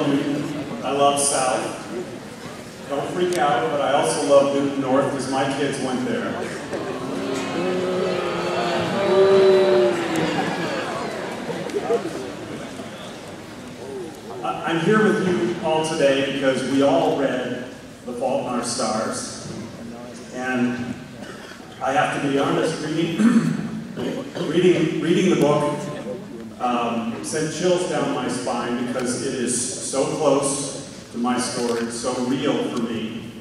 love Newton. I love South. Don't freak out, but I also love Newton North because my kids went there. I'm here with you all today because we all read The Fault in Our Stars. And I have to be honest, reading the book sent chills down my spine because it is so close to my story, so real for me.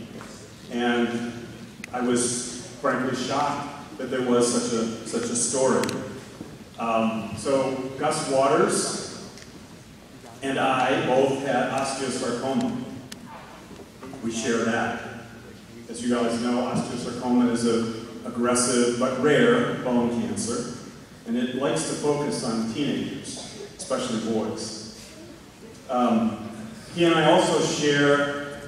And I was frankly shocked that there was such a story. So Gus Waters and I both had osteosarcoma. We share that. As you guys know, osteosarcoma is an aggressive but rare bone cancer, and it likes to focus on teenagers, especially boys. He and I also share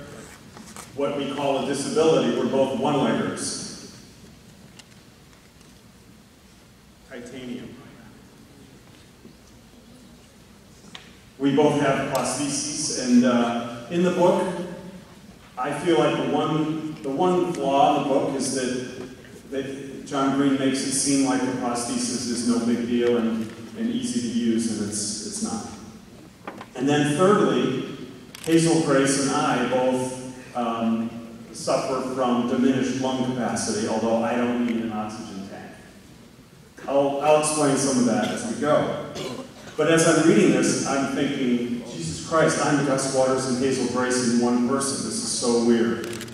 what we call a disability. We're both one-leggers. Titanium. We both have prostheses, and in the book, I feel like the one flaw in the book is that John Green makes it seem like the prosthesis is no big deal and easy to use, and it's not. And then thirdly, Hazel Grace and I both suffer from diminished lung capacity, although I don't need an oxygen tank. I'll explain some of that as we go. But as I'm reading this, I'm thinking, Jesus Christ, I'm Gus Waters and Hazel Grace in one person. This is so weird.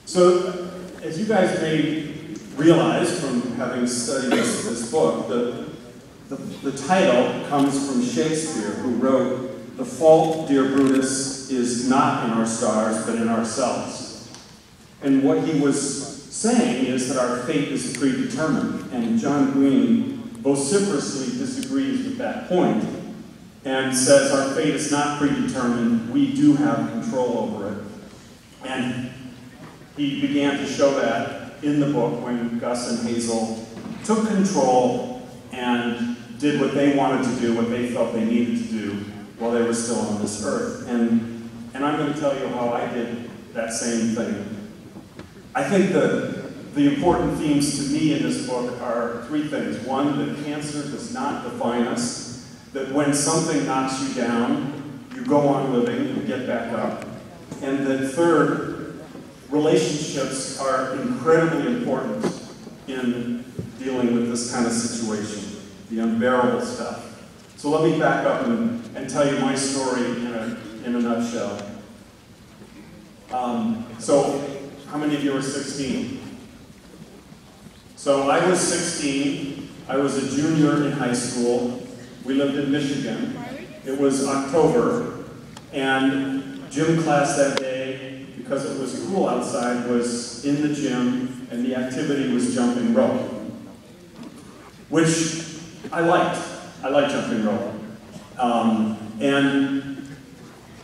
So, as you guys may realize from having studied this book, the title comes from Shakespeare, who wrote, "The fault, dear Brutus, is not in our stars, but in ourselves." And what he was saying is that our fate is predetermined, and John Green vociferously disagrees with that point and says our fate is not predetermined, we do have control over it. And he began to show that in the book when Gus and Hazel took control and did what they wanted to do, what they felt they needed to do while they were still on this earth. And I'm going to tell you how I did that same thing. I think the important themes to me in this book are three things. One, that cancer does not define us, that when something knocks you down, you go on living and get back up. And that third, relationships are incredibly important in dealing with this kind of situation, the unbearable stuff. So let me back up and tell you my story in a nutshell. So how many of you are 16? So I was 16, I was a junior in high school, we lived in Michigan, it was October, and gym class that day, because it was cool outside, was in the gym, and the activity was jumping rope, which I liked. I like jumping rope. And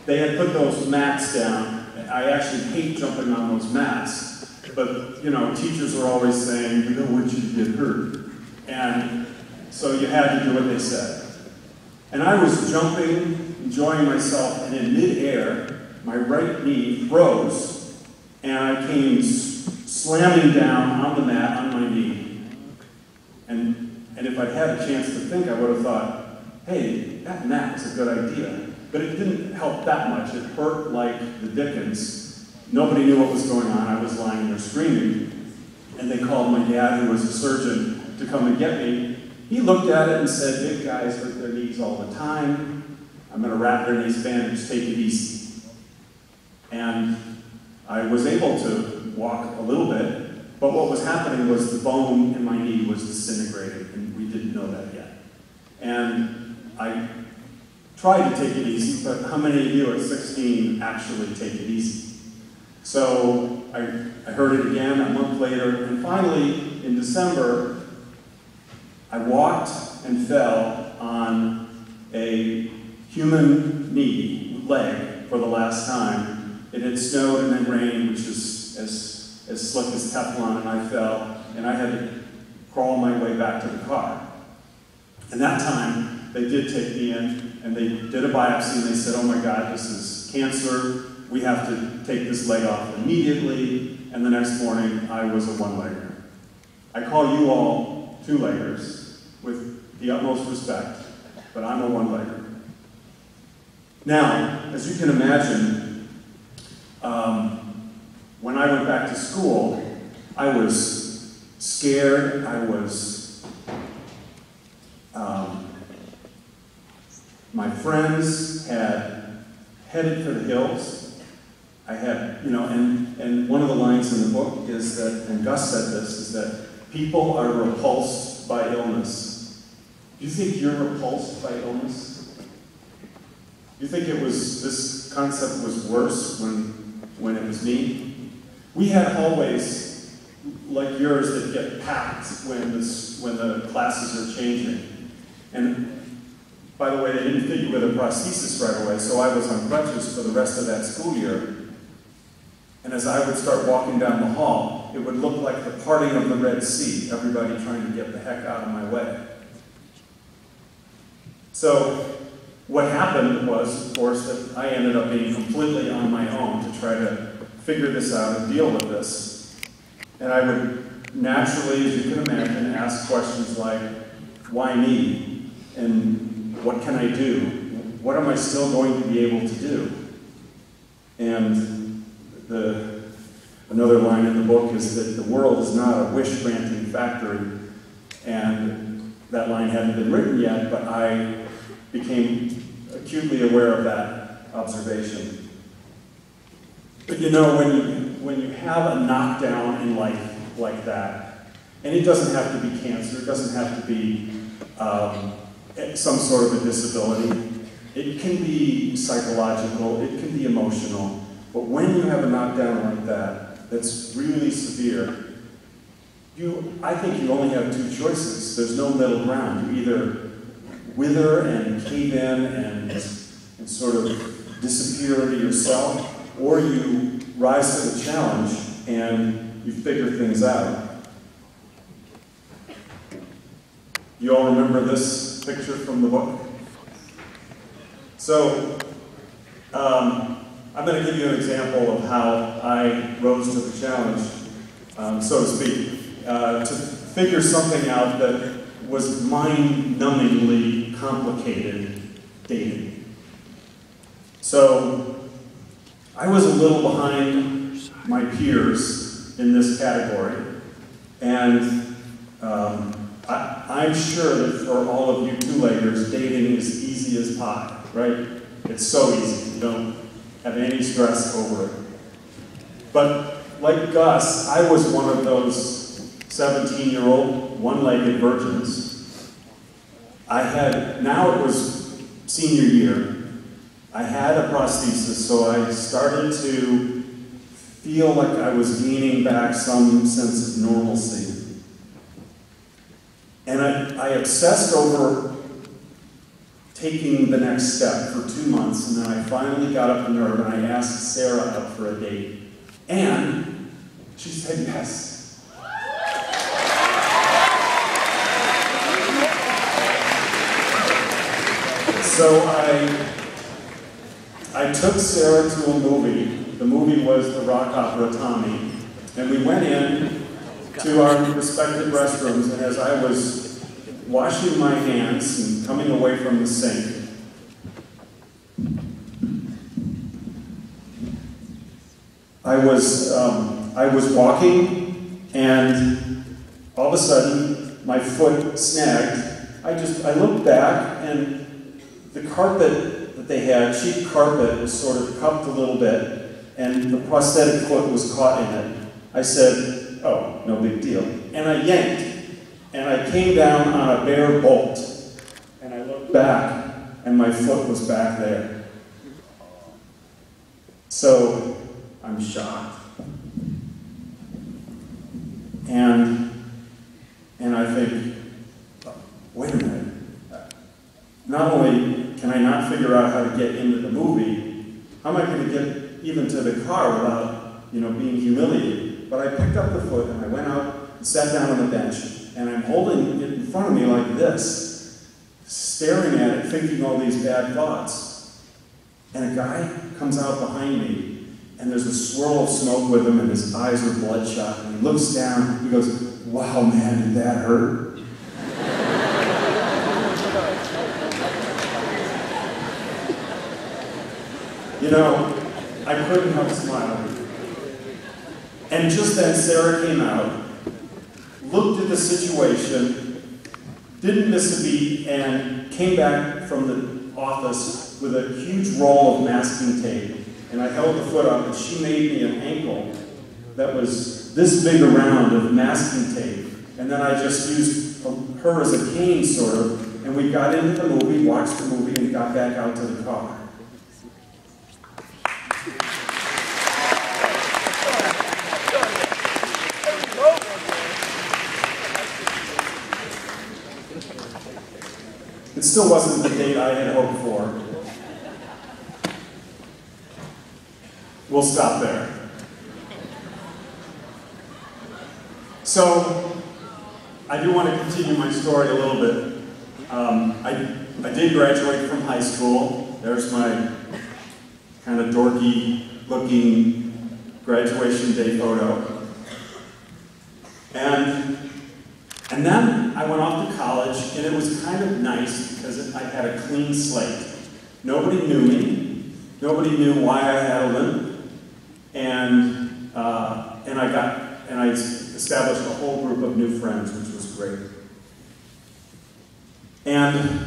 they had put those mats down. I actually hate jumping on those mats. But, you know, teachers were always saying, you don't want you to get hurt. And so you had to do what they said. And I was jumping, enjoying myself, and in midair, my right knee froze, and I came slamming down on the mat on my knee. And if I'd had a chance to think, I would have thought, hey, that mat was a good idea. But it didn't help that much. It hurt like the dickens. Nobody knew what was going on. I was lying there screaming. And they called my dad, who was a surgeon, to come and get me. He looked at it and said, big guys hurt their knees all the time. I'm going to wrap their knees bandage, take it easy. And I was able to walk a little bit, but what was happening was the bone in my knee was disintegrating, and we didn't know that yet. And I tried to take it easy, but how many of you at 16 actually take it easy? So I heard it again a month later, and finally, in December, I walked and fell on a human leg for the last time. It had snowed and then rained, which is as slick as Teflon, and I fell, and I had to crawl my way back to the car. And that time, they did take me in, and they did a biopsy, and they said, oh my God, this is cancer. We have to take this leg off immediately. And the next morning, I was a one-legger. I call you all two-leggers with the utmost respect, but I'm a one-legger. Now, as you can imagine, when I went back to school, I was scared. I was, my friends had headed for the hills. I had, and one of the lines in the book is that, and Gus said this, is that people are repulsed by illness. Do you think you're repulsed by illness? Do you think this concept was worse when it was me? We had hallways like yours that get packed when the classes are changing. And by the way, they didn't fit you with a prosthesis right away, so I was on crutches for the rest of that school year. And as I would start walking down the hall, it would look like the parting of the Red Sea, everybody trying to get the heck out of my way. So what happened was, of course, that I ended up being completely on my own to try to figure this out and deal with this. And I would naturally, as you can imagine, ask questions like, why me? And what can I do? What am I still going to be able to do? And another line in the book is that the world is not a wish-granting factory. And that line hadn't been written yet, but I became acutely aware of that observation. But when you have a knockdown in life like that, and it doesn't have to be cancer, it doesn't have to be some sort of a disability, it can be psychological, it can be emotional, but when you have a knockdown like that, that's really severe, I think you only have two choices. There's no middle ground. You either wither and cave in and sort of disappear into yourself, or you rise to the challenge and you figure things out. You all remember this picture from the book? So, I'm going to give you an example of how I rose to the challenge, so to speak, to figure something out that was mind-numbingly complicated dating. So, I was a little behind my peers in this category, and I'm sure that for all of you two-leggers, dating is easy as pie, right? It's so easy. You don't have any stress over it. But like Gus, I was one of those 17-year-old one-legged virgins. Now it was senior year. I had a prosthesis, so I started to feel like I was gaining back some sense of normalcy. And I obsessed over taking the next step for 2 months, and then I finally got up the nerve and I asked Sarah out for a date. And she said yes. So I took Sarah to a movie. The movie was the rock opera Tommy. And we went in to our respective restrooms, and as I was washing my hands and coming away from the sink, I was walking, and all of a sudden my foot snagged. I looked back, and the carpet that they had, cheap carpet, was sort of cupped a little bit, and the prosthetic foot was caught in it. I said, oh, no big deal. And I yanked, and I came down on a bare bolt, and I looked back, and my foot was back there. So I'm shocked. And I think, wait a minute. Not only can I not figure out how to get into the movie, how am I going to get even to the car without, being humiliated? But I picked up the foot and I went out and sat down on the bench, and I'm holding it in front of me like this, staring at it, thinking all these bad thoughts. And a guy comes out behind me, and there's a swirl of smoke with him, and his eyes are bloodshot, and he looks down, he goes, "Wow, man, did that hurt?" You know, I couldn't help smiling. And just then Sarah came out, looked at the situation, didn't miss a beat, and came back from the office with a huge roll of masking tape. And I held the foot up, and she made me an ankle that was this big around of masking tape. And then I just used her as a cane, sort of, and we got into the movie, watched the movie, and got back out to the car. It still wasn't the date I had hoped for. We'll stop there. So, I do want to continue my story a little bit. I did graduate from high school. There's my kind of dorky looking graduation day photo. And then I went off to college, and it was kind of nice because I had a clean slate. Nobody knew me. Nobody knew why I had a limp. And I established a whole group of new friends, which was great. And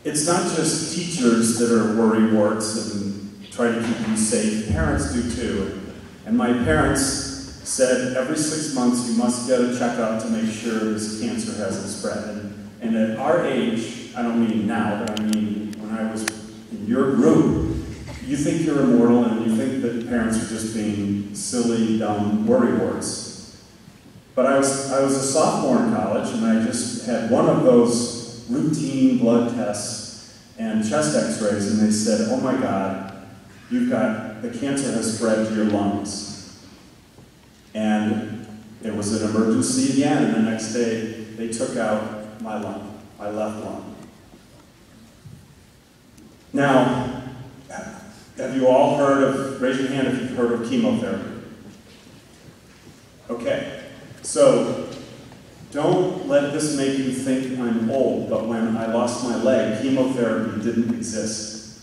it's not just teachers that are worrywarts and try to keep you safe. Parents do too. And my parents said every 6 months you must get a checkup to make sure this cancer hasn't spread. And at our age, I don't mean now, but I mean when I was in your group, you think you're immortal and you think that parents are just being silly, dumb worrywarts. But I was a sophomore in college, and I just had one of those routine blood tests and chest x-rays, and they said, "Oh my God, the cancer has spread to your lungs." And it was an emergency again, and the next day they took out my lung, my left lung. Now, have you all heard of, raise your hand if you've heard of chemotherapy. Okay, so don't let this make you think I'm old, but when I lost my leg, chemotherapy didn't exist.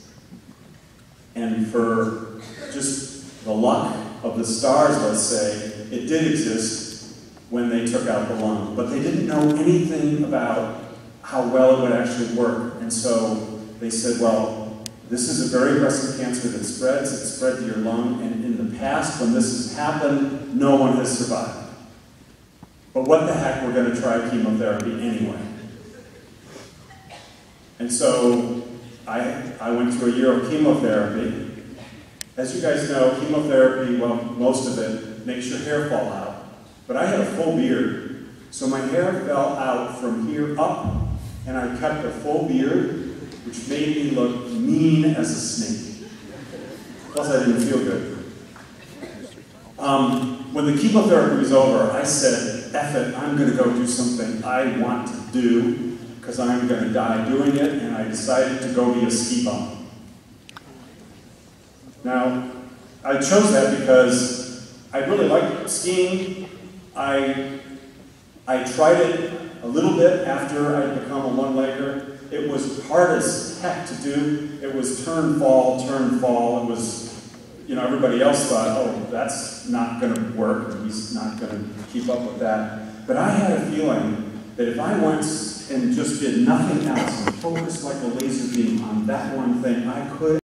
And for just the luck of the stars, let's say, it did exist when they took out the lung, but they didn't know anything about how well it would actually work. And so they said, well, this is a very aggressive cancer that spreads, it spread to your lung, and in the past, when this has happened, no one has survived. But what the heck, we're going to try chemotherapy anyway. And so I went through a year of chemotherapy. As you guys know, chemotherapy, well, most of it, makes your hair fall out. But I had a full beard, so my hair fell out from here up, and I kept a full beard, which made me look mean as a snake. Plus, I didn't feel good. When the chemotherapy was over, I said, F it, I'm going to go do something I want to do, because I'm going to die doing it, and I decided to go be a ski bum. Now, I chose that because I really liked skiing. I tried it a little bit after I'd become a one-legger. It was hard as heck to do. It was turn, fall, turn, fall. It was, everybody else thought, oh, that's not going to work. He's not going to keep up with that. But I had a feeling that if I went and just did nothing else and focused like a laser beam on that one thing, I could